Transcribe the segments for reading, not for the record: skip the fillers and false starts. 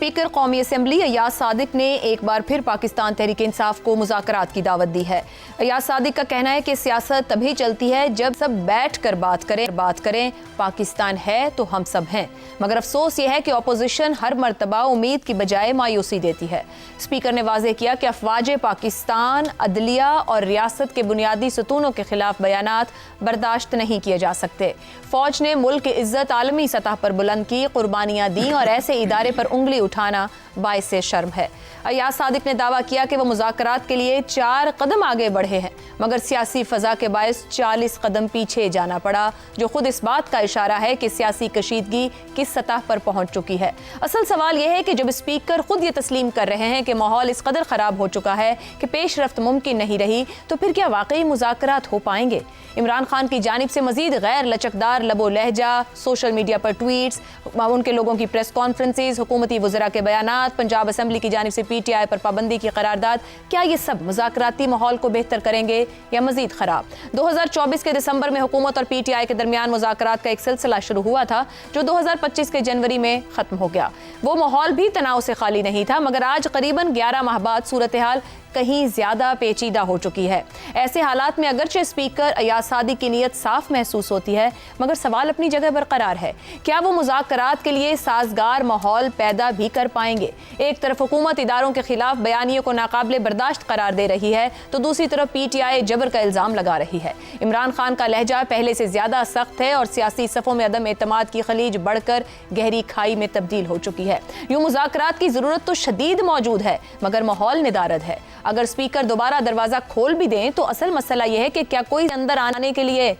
Speaker कौमी assembly Ayaz Sadiq ने एक बार फिर पाकिस्तान तहरीक इंसाफ को मुज़ाकरात की दावत दी है। अयाज सादिक का कहना है कि सियासत तभी चलती है जब सब बैठ कर बात करें। पाकिस्तान है तो हम सब हैं, मगर अफसोस यह है कि अपोजिशन हर मरतबा उम्मीद की बजाय मायूसी देती है। स्पीकर ने वाज़ेह किया कि अफवाज पाकिस्तान, अदलिया और रियासत के बुनियादी सतूनों के खिलाफ बयानात बर्दाश्त नहीं किए जा सकते। फौज ने मुल्क की इज्जत आलमी सतह पर बुलंद की, कुर्बानियां दी और ऐसे इदारे पर उंगली उठाना बाइसे शर्म है। अयाज सादिक ने दावा किया कि वह मुज़ाकरात के लिए 4 कदम आगे बढ़े हैं, मगर सियासी फ़ज़ा के बायस 40 कदम पीछे जाना पड़ा, जो खुद इस बात का इशारा है कि सियासी कशीदगी किस सतह पर पहुंच चुकी है। असल सवाल यह है कि जब स्पीकर खुद ये तस्लीम कर रहे हैं कि माहौल इस कदर ख़राब हो चुका है कि पेशरफ्त मुमकिन नहीं रही, तो फिर क्या वाकई मुज़ाकरात हो पाएंगे? इमरान खान की जानिब से मजीद गैर लचकदार लबो लहजा, सोशल मीडिया पर ट्वीट्स, उनके लोगों की प्रेस कॉन्फ्रेंसेज, हुकूमती वज़रा के बयानात, पंजाब असम्बली की जानिब से PTI पर पाबंदी की करारदाद, क्या ये सब मुज़ाकराती माहौल को बेहतर करेंगे या मजीद ख़राब? 2024 के दिसंबर में हुकूमत और PTI के दरमियान मुज़ाकरात का एक सिलसिला शुरू हुआ था, जो 2025 के जनवरी में ख़त्म हो गया। वो माहौल भी तनाव से खाली नहीं था, मगर आज करीबन 11 माह बाद सूरत हाल कहीं ज्यादा पेचीदा हो चुकी है। ऐसे हालात में अगरचे स्पीकर अयाज सादिक की नीयत साफ महसूस होती है, मगर सवाल अपनी जगह बरकरार है। क्या वो मुज़ाकरात के लिए साजगार माहौल पैदा भी कर पाएंगे? एक तरफ हुकूमत इदारों के खिलाफ बयानियों को नाकाबिले बर्दाश्त करार दे रही है, तो दूसरी तरफ PTI जबर का इल्जाम लगा रही है। इमरान खान का लहजा पहले से ज्यादा सख्त है और सियासी सफ़ों में अदम एतमाद की खलीज बढ़कर गहरी खाई में तब्दील हो चुकी है। यूं मुज़ाकरात की जरूरत तो शदीद मौजूद है, मगर माहौल निदारद है। अगर स्पीकर दोबारा दरवाजा खोल भी दें तो असल मसला यह है कि क्या कोई अंदर आने के लिए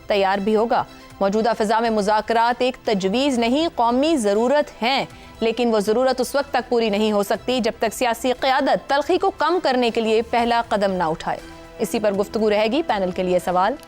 तैयार भी होगा? मौजूदा फिजा में मुज़ाकरात एक तजवीज़ नहीं, कौमी ज़रूरत है, लेकिन वो ज़रूरत उस वक्त तक पूरी नहीं हो सकती जब तक सियासी क़यादत तलखी को कम करने के लिए पहला कदम ना उठाए। इसी पर गुफ्तगू रहेगी। पैनल के लिए सवाल।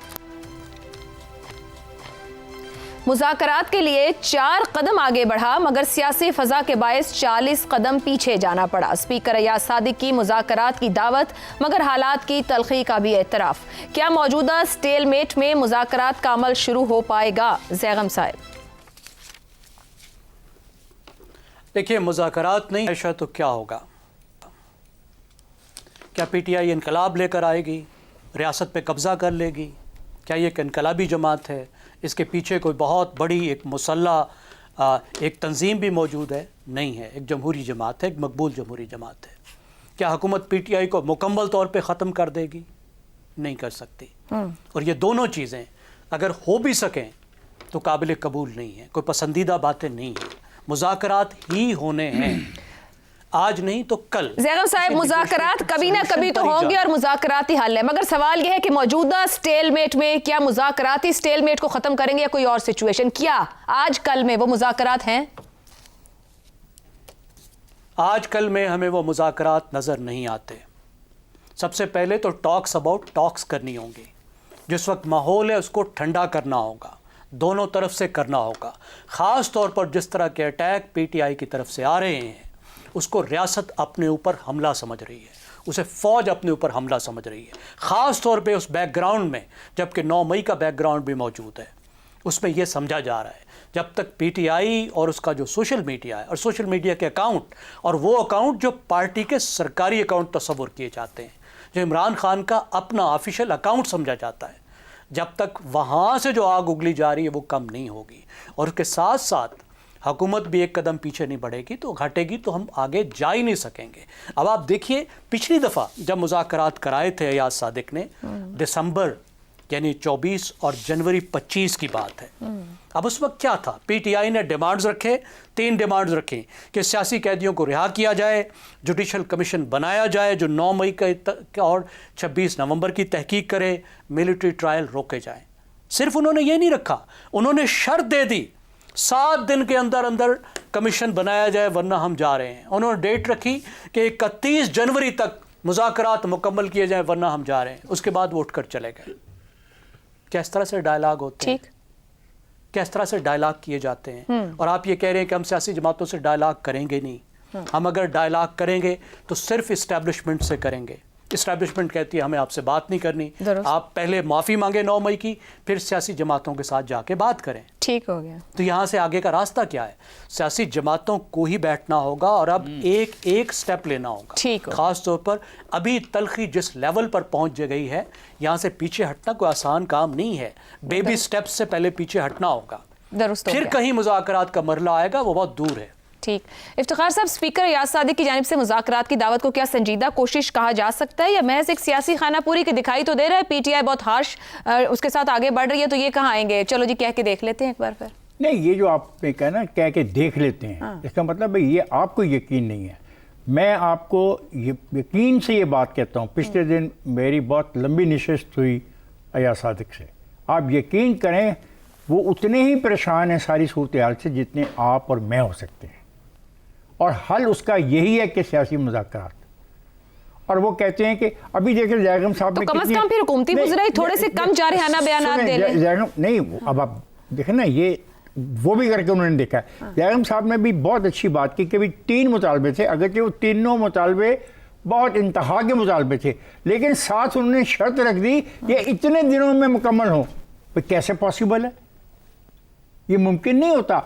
मुज़ाकरात के लिए 4 कदम आगे बढ़ा, मगर सियासी फ़ज़ा के बायस 40 कदम पीछे जाना पड़ा। स्पीकर अयाज सादिक की मुज़ाकरात की दावत, मगर हालात की तलखी का भी एतराफ़। क्या मौजूदा स्टेलमेट में मुज़ाकरात का अमल शुरू हो पाएगा? ज़ैगम साहब। देखिए, मुज़ाकरात नहीं ऐसा तो क्या होगा? क्या PTI इनकलाब लेकर आएगी, रियासत पे कब्ज़ा कर लेगी? क्या ये एक इनकलाबी जमात है? इसके पीछे कोई बहुत बड़ी एक मुसल्ला एक तंजीम भी मौजूद है? नहीं है। एक जमहूरी जमात है, एक मकबूल जमहूरी जमात है। क्या हुकूमत PTI को मुकम्मल तौर पे ख़त्म कर देगी? नहीं कर सकती। और ये दोनों चीज़ें अगर हो भी सकें तो काबिल कबूल नहीं है, कोई पसंदीदा बातें नहीं है। मुज़ाकरात ही होने हैं, आज नहीं तो कल। ज़ैगम साहब, मुज़ाकरात कभी ना कभी तो होंगे और मुज़ाकराती हल है, मगर सवाल यह है कि मौजूदा स्टेलमेट में क्या मुज़ाकराती स्टेलमेट को ख़त्म करेंगे या कोई और सिचुएशन? क्या आज कल में वो मुज़ाकरात हैं? आज कल में हमें वो मुज़ाकरात नज़र नहीं आते। सबसे पहले तो टॉक्स अबाउट टॉक्स करनी होंगी। जिस वक्त माहौल है उसको ठंडा करना होगा, दोनों तरफ से करना होगा। ख़ास तौर पर जिस तरह के अटैक PTI की तरफ से आ रहे हैं, उसको रियासत अपने ऊपर हमला समझ रही है, उसे फ़ौज अपने ऊपर हमला समझ रही है। ख़ास तौर पे उस बैकग्राउंड में, जबकि 9 मई का बैकग्राउंड भी मौजूद है, उसमें यह समझा जा रहा है जब तक PTI और उसका जो सोशल मीडिया है और सोशल मीडिया के अकाउंट और वो अकाउंट जो पार्टी के सरकारी अकाउंट तस्वुर किए जाते हैं, जो इमरान खान का अपना ऑफिशियल अकाउंट समझा जाता है, जब तक वहाँ से जो आग उगली जा रही है वो कम नहीं होगी। और उसके साथ साथ हुकूमत भी एक कदम पीछे नहीं बढ़ेगी तो घटेगी, तो हम आगे जा ही नहीं सकेंगे। अब आप देखिए, पिछली दफ़ा जब मुज़ाकरात कराए थे अयाज सादिक ने, दिसंबर यानी 24 और जनवरी 25 की बात है। अब उस वक्त क्या था? PTI ने डिमांड्स रखे, 3 डिमांड्स रखे कि सियासी कैदियों को रिहा किया जाए, जुडिशल कमीशन बनाया जाए जो 9 मई का और 26 नवंबर की तहकीक करे, मिलिट्री ट्रायल रोके जाएं। सिर्फ उन्होंने ये नहीं रखा, उन्होंने शर्त दे दी 7 दिन के अंदर अंदर कमीशन बनाया जाए वरना हम जा रहे हैं। उन्होंने डेट रखी कि 31 जनवरी तक मुज़ाकरात मुकम्मल किए जाएं वरना हम जा रहे हैं। उसके बाद वो उठकर चले गए। किस तरह से डायलॉग होते हैं, किस तरह से डायलॉग किए जाते हैं। और आप ये कह रहे हैं कि हम सियासी जमातों से डायलॉग करेंगे नहीं। हम अगर डायलॉग करेंगे तो सिर्फ इस्टेब्लिशमेंट से करेंगे, इस्टेब्लिशमेंट कहती है हमें आपसे बात नहीं करनी, दुरुस्त। आप पहले माफ़ी मांगे 9 मई की, फिर सियासी जमातों के साथ जाके बात करें। ठीक हो गया। तो यहाँ से आगे का रास्ता क्या है? सियासी जमातों को ही बैठना होगा और अब एक एक स्टेप लेना होगा। ठीक हो। खास तौर पर अभी तलखी जिस लेवल पर पहुंच गई है, यहाँ से पीछे हटना कोई आसान काम नहीं है। बेबी स्टेप्स से पहले पीछे हटना होगा, दुरुस्त हो फिर गया। कहीं मुज़ाकरात का मरला आएगा, वो बहुत दूर है। ठीक। इफ्तिखार साहब, स्पीकर अयाज सादिक की जानिब से मुज़ाकरात की दावत को क्या संजीदा कोशिश कहा जा सकता है या महज एक सियासी खानापूरी की दिखाई तो दे रहा है? पीटीआई बहुत हार्श उसके साथ आगे बढ़ रही है, तो ये कहाँ आएंगे? चलो जी, कह के देख लेते हैं एक बार फिर। नहीं, ये जो आपने कहा ना, कह के देख लेते हैं, हाँ। इसका मतलब है ये आपको यकीन नहीं है। मैं आपको यकीन से ये बात कहता हूँ। पिछले दिन मेरी बहुत लंबी नशिस्त हुई अयाज सादिक से। आप यकीन करें, वो उतने ही परेशान हैं सारी सूरत हाल से जितने आप और मैं हो सकते हैं, और हल उसका यही है कि सियासी मुज़ाकरात। और वो कहते हैं कि अभी देखिए जयगम साहब तो ने कम से कम फिर हुकूमती मुजराई थोड़े से कम जारहाना बयानात दे लें। जयगम नहीं, अब आप देखें ना, ये वो भी करके उन्होंने देखा है। जयगम साहब ने भी बहुत अच्छी बात की कि भी 3 मुतालबे थे, अगरचे वो तीनों मुतालबे बहुत इंतहा के मुतालबे थे, लेकिन साथ उन्होंने शर्त रख दी कि इतने दिनों में मुकम्मल हो। भाई कैसे पॉसिबल है? ये मुमकिन नहीं होता।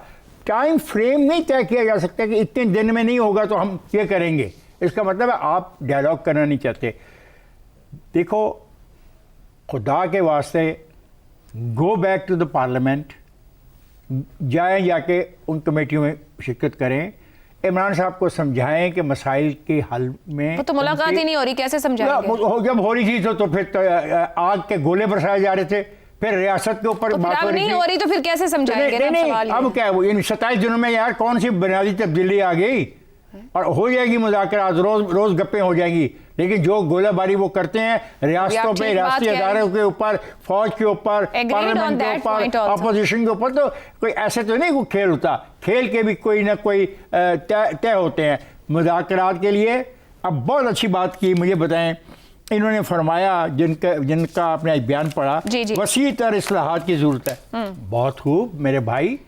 टाइम फ्रेम नहीं तय किया जा सकता कि इतने दिन में नहीं होगा तो हम ये करेंगे। इसका मतलब है आप डायलॉग करना नहीं चाहते। देखो, खुदा के वास्ते go back to the parliament, जाएं, जाके उन कमेटियों में शिरकत करें, इमरान साहब को समझाएं कि मसाइल के हल में वो तो मुलाकात ही नहीं हो रही, कैसे समझाएंगे? जब हो रही थी तो फिर तो आग के गोले बरसाए जा रहे थे, फिर रियासत के ऊपर तो बात हो रही नहीं थी। हो रही तो फिर कैसे समझाएंगे? नहीं, ना नहीं, सवाल अब क्या है, वो इन 27 दिनों में यार कौन सी बुनियादी तब्दीली आ गई? और हो जाएगी मुज़ाकरात, रोज रोज गप्पें हो जाएंगी, लेकिन जो गोलाबारी वो करते हैं रियासतों पे, राष्ट्रीय अदारों के ऊपर, फौज के ऊपर, पार्लियामेंट के ऊपर, अपोजिशन के ऊपर, तो कोई ऐसे तो नहीं कोई खेल होता। खेल के भी कोई ना कोई तय होते हैं मुज़ाकरात के लिए। अब बहुत अच्छी बात की, मुझे बताएं, इन्होंने फरमाया जिनका आपने एक बयान पढ़ा, वसी तर इस्लाहात की ज़रूरत है। बहुत खूब मेरे भाई,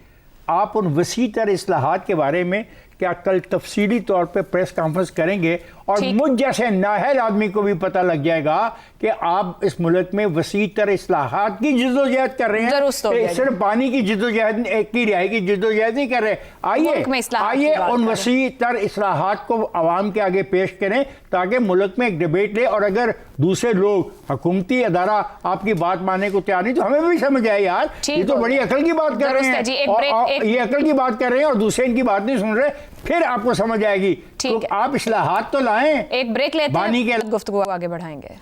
आप उन वसी तर इस्लाहात के बारे में क्या कल तफसीली तौर पे प्रेस कॉन्फ्रेंस करेंगे और मुझ जैसे नाअहल आदमी को भी पता लग जाएगा कि आप इस मुल्क में वसी तर इस्लाहात की जिद्दोजहद कर रहे हैं, सिर्फ पानी की जिद्दोजहद की रिहाई की जिद्दोजहद नहीं कर रहे। आइए उन वसी तर इस्लाहात को आवाम के आगे पेश करें ताकि मुल्क में एक डिबेट ले, और अगर दूसरे लोग हुकूमती अदारा आपकी बात मानने को तैयार नहीं तो हमें भी समझ आए यार, ये तो बड़ी अकल की बात कर रहे हैं, और ये अकल की बात कर रहे हैं और दूसरे इनकी बात नहीं सुन रहे, फिर आपको समझ आएगी। तो आप इस्लाहात तो लाएं। एक ब्रेक लेते हैं, गुफ्तगू आगे बढ़ाएंगे।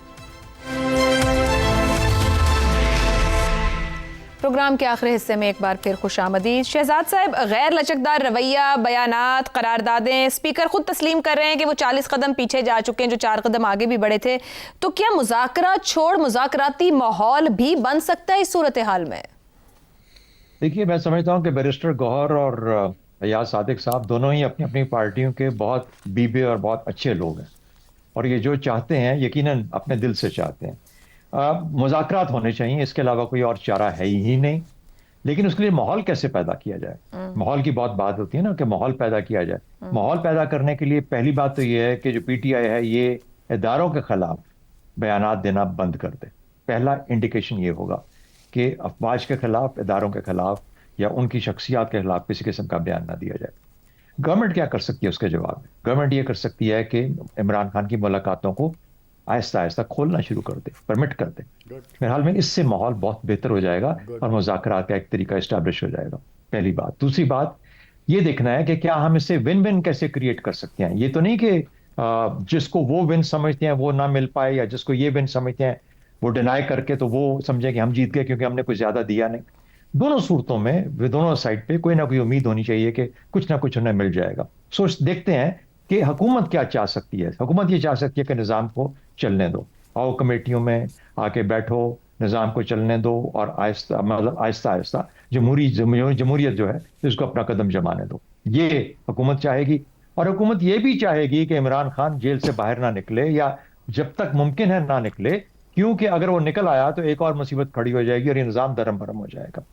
प्रोग्राम के आखिरी हिस्से में एक बार फिर खुशामदीद। शहजाद साहब, गैर लचकदार रवैया, बयानात, करारदादें, स्पीकर खुद तस्लीम कर रहे हैं कि वो 40 कदम पीछे जा चुके हैं, जो 4 कदम आगे भी बढ़े थे। तो क्या मुज़ाकरात छोड़ मुज़ाकराती माहौल भी बन सकता है इस सूरत हाल में? देखिए, मैं समझता हूँ कि बैरिस्टर गौहर और अयाज सादिक साहब दोनों ही अपनी अपनी पार्टियों के बहुत बीबे और बहुत अच्छे लोग हैं, और ये जो चाहते हैं यकीनन अपने दिल से चाहते हैं। मुज़ाकरात होने चाहिए, इसके अलावा कोई और चारा है ही नहीं। लेकिन उसके लिए माहौल कैसे पैदा किया जाए, माहौल की बहुत बात होती है ना, कि माहौल पैदा किया जाए। माहौल पैदा करने के लिए पहली बात तो ये है कि जो पीटीआई है ये इदारों के खिलाफ बयानात देना बंद कर दे। पहला इंडिकेशन ये होगा कि अफवाज के खिलाफ, इदारों के खिलाफ या उनकी शख्सियात के खिलाफ किसी किस्म का बयान ना दिया जाए। गवर्नमेंट क्या कर सकती है उसके जवाब में? गवर्नमेंट ये कर सकती है कि इमरान खान की मुलाकातों को आहिस्ता आहिस्ता खोलना शुरू कर दे, परमिट कर दे। मेरे हाल में इससे माहौल बहुत बेहतर हो जाएगा और मुज़ाकरात का एक तरीका इस्टेब्लिश हो जाएगा। पहली बात। दूसरी बात ये देखना है कि क्या हम इससे विन विन कैसे क्रिएट कर सकते हैं। ये तो नहीं कि जिसको वो विन समझते हैं वो ना मिल पाए, या जिसको ये विन समझते हैं वो डिनाई करके तो वो समझे कि हम जीत गए क्योंकि हमने कुछ ज्यादा दिया नहीं। दोनों सूरतों में, दोनों साइड पे कोई ना कोई उम्मीद होनी चाहिए कि कुछ ना कुछ उन्हें मिल जाएगा। सो देखते हैं कि हुकूमत क्या चाह सकती है। हुकूमत ये चाह सकती है कि निज़ाम को चलने दो, आओ कमेटियों में आके बैठो, निज़ाम को चलने दो, और आहिस्ता मतलब आहिस्ता आहिस्ता जमहूरियत जो है इसको अपना कदम जमाने दो। ये हुकूमत चाहेगी। और हुकूमत ये भी चाहेगी कि इमरान खान जेल से बाहर ना निकले, या जब तक मुमकिन है ना निकले, क्योंकि अगर वो निकल आया तो एक और मुसीबत खड़ी हो जाएगी और ये निज़ाम दरम भरम हो जाएगा।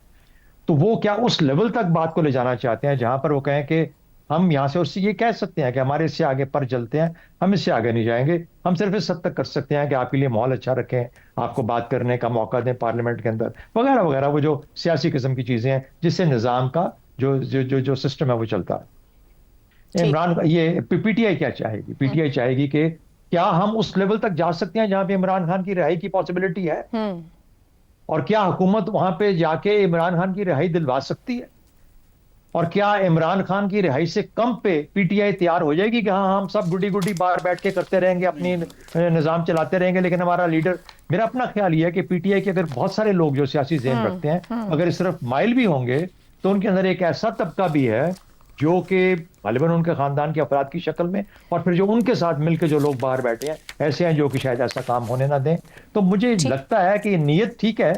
तो वो क्या उस लेवल तक बात को ले जाना चाहते हैं जहां पर वो कहें कि हम यहाँ से उससे ये कह सकते हैं कि हमारे इससे आगे पर चलते हैं, हम इससे आगे नहीं जाएंगे। हम सिर्फ इस हद तक कर सकते हैं कि आपके लिए माहौल अच्छा रखें, आपको बात करने का मौका दें पार्लियामेंट के अंदर, वगैरह वगैरह, वो जो सियासी किस्म की चीजें हैं जिससे निज़ाम का जो जो जो जो सिस्टम है वो चलता है। इमरान, ये पीटीआई क्या चाहेगी? पीटीआई चाहेगी कि क्या हम उस लेवल तक जा सकते हैं जहां पे इमरान खान की रिहाई की पॉसिबिलिटी है, और क्या हुकूमत वहां पे जाके इमरान खान की रिहाई दिलवा सकती है, और क्या इमरान खान की रिहाई से कम पे पीटीआई तैयार हो जाएगी कि हाँ हम सब गुडी गुडी बाहर बैठ के करते रहेंगे, अपनी निज़ाम चलाते रहेंगे, लेकिन हमारा लीडर। मेरा अपना ख्याल ये है कि पीटीआई के अगर बहुत सारे लोग जो सियासी ज़हन रखते हैं, अगर सिर्फ माइल भी होंगे, तो उनके अंदर एक ऐसा तबका भी है जो कि गालिबन उनके खानदान के अफराद की शक्ल में, और फिर जो उनके साथ मिलकर जो लोग बाहर बैठे हैं ऐसे हैं जो कि शायद ऐसा काम होने ना दें। तो मुझे लगता है कि नीयत ठीक है,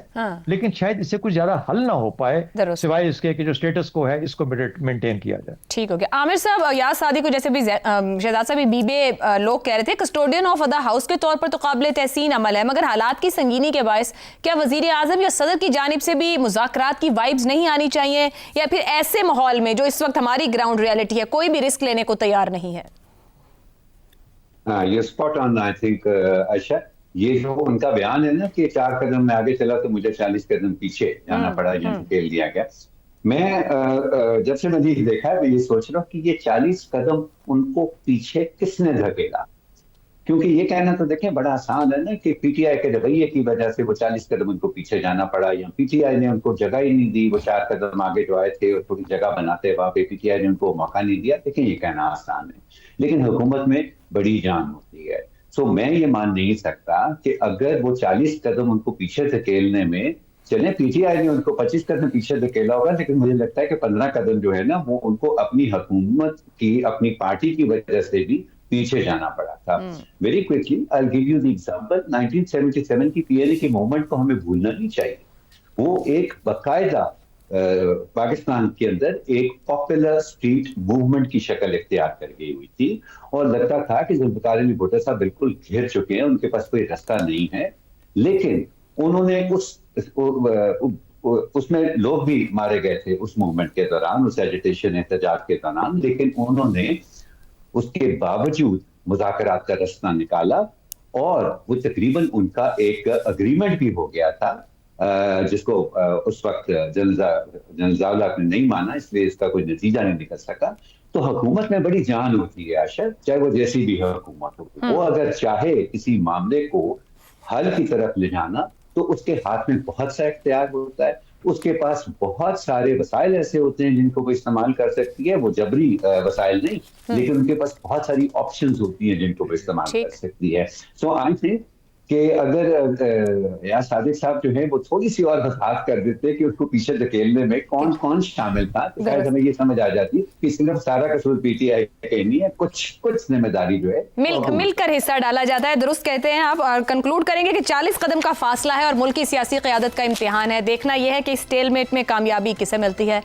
लेकिन शायद इससे कुछ ज्यादा हल ना हो पाए सिवाय इसके कि जो स्टेटस को है इसको मेंटेन किया जाए। ठीक हो गया। आमिर साहब, याद सादिक को जैसे भी शहजाद साहब बीबे लोग कह रहे थे कस्टोडियन ऑफ द हाउस के तौर पर तो काबिल तहसीन अमल है, मगर हालात की संगीनी के बायस क्या वजीर आजम या सदर की जानिब से भी मुज़ाकरात की वाइब्स नहीं आनी चाहिए, या फिर ऐसे माहौल में जो इस वक्त हमारी ग्राउंड रियलिटी है कोई भी रिस्क लेने को तैयार नहीं है? ये spot on I think Ayesha. ये जो उनका बयान है ना कि 4 कदम में आगे चला तो मुझे 40 कदम पीछे जाना पड़ा, या धकेल दिया गया। मैं जब से मैंने देखा है मैं ये सोच रहा हूँ कि ये 40 कदम उनको पीछे किसने धकेला, क्योंकि ये कहना तो देखें बड़ा आसान है ना कि पीटीआई के रवैये की वजह से वो 40 कदम उनको पीछे जाना पड़ा, या पीटीआई ने उनको जगह ही नहीं दी, वो 4 कदम आगे जो आए थे और थोड़ी जगह बनाते वहां पे पीटीआई ने उनको मौका नहीं दिया। देखिए ये कहना आसान है, लेकिन हुकूमत में बड़ी जान होती है। सो मैं ये मान नहीं सकता कि अगर वो 40 कदम उनको पीछे धकेलने में, चले पीटीआई ने उनको 25 कदम पीछे धकेला होगा, लेकिन मुझे लगता है कि 15 कदम जो है ना वो उनको अपनी हुकूमत की, अपनी पार्टी की वजह से भी पीछे जाना पड़ा था। Very quickly I will give you the example. 1977 की पीएलए की मूवमेंट को हमें भूलना नहीं चाहिए। वो एक बाकायदा पाकिस्तान के अंदर एक पॉपुलर स्ट्रीट मूवमेंट की शक्ल इख्तियार कर गई हुई थी, और लगता था कि जुल्फ़िकार अली भुट्टो साहब बिल्कुल घिर चुके हैं, उनके पास कोई रास्ता नहीं है। लेकिन उन्होंने उसमें लोग भी मारे गए थे उस मूवमेंट के दौरान, उस एजिटेशन एहतजाज के दौरान, लेकिन उन्होंने उसके बावजूद मुज़ाकरात का रास्ता निकाला, और वो तकरीबन उनका एक अग्रीमेंट भी हो गया था, जिसको उस वक्त जनरल ने नहीं माना, इसलिए इसका कोई नतीजा नहीं निकल सका। तो हुकूमत में बड़ी जान होती है आशा, चाहे वो जैसी भी हुकूमत हो। वो अगर चाहे किसी मामले को हल की तरफ ले जाना, तो उसके हाथ में बहुत सा इख्तियार होता है, उसके पास बहुत सारे वसाइल ऐसे होते हैं जिनको वो इस्तेमाल कर सकती है। वो जबरी वसाइल नहीं, लेकिन उनके पास बहुत सारी ऑप्शंस होती हैं जिनको वो इस्तेमाल कर सकती है। सो आई थिंक कि अगर यार सादिक साहब जो है वो थोड़ी सी और वजाहत कर देते कि उसको पीछे धकेलने में कौन कौन शामिल था, तो शायद हमें ये समझ आ जाती कि सिर्फ सारा कसूर पीटीआई का नहीं है, कुछ जिम्मेदारी जो है मिलकर हिस्सा डाला जाता है। दुरुस्त कहते हैं आप। और कंक्लूड करेंगे कि 40 कदम का फासला है और मुल्क की सियासी क़यादत का इम्तिहान है। देखना यह है कि स्टेलमेट में कामयाबी किसे मिलती है।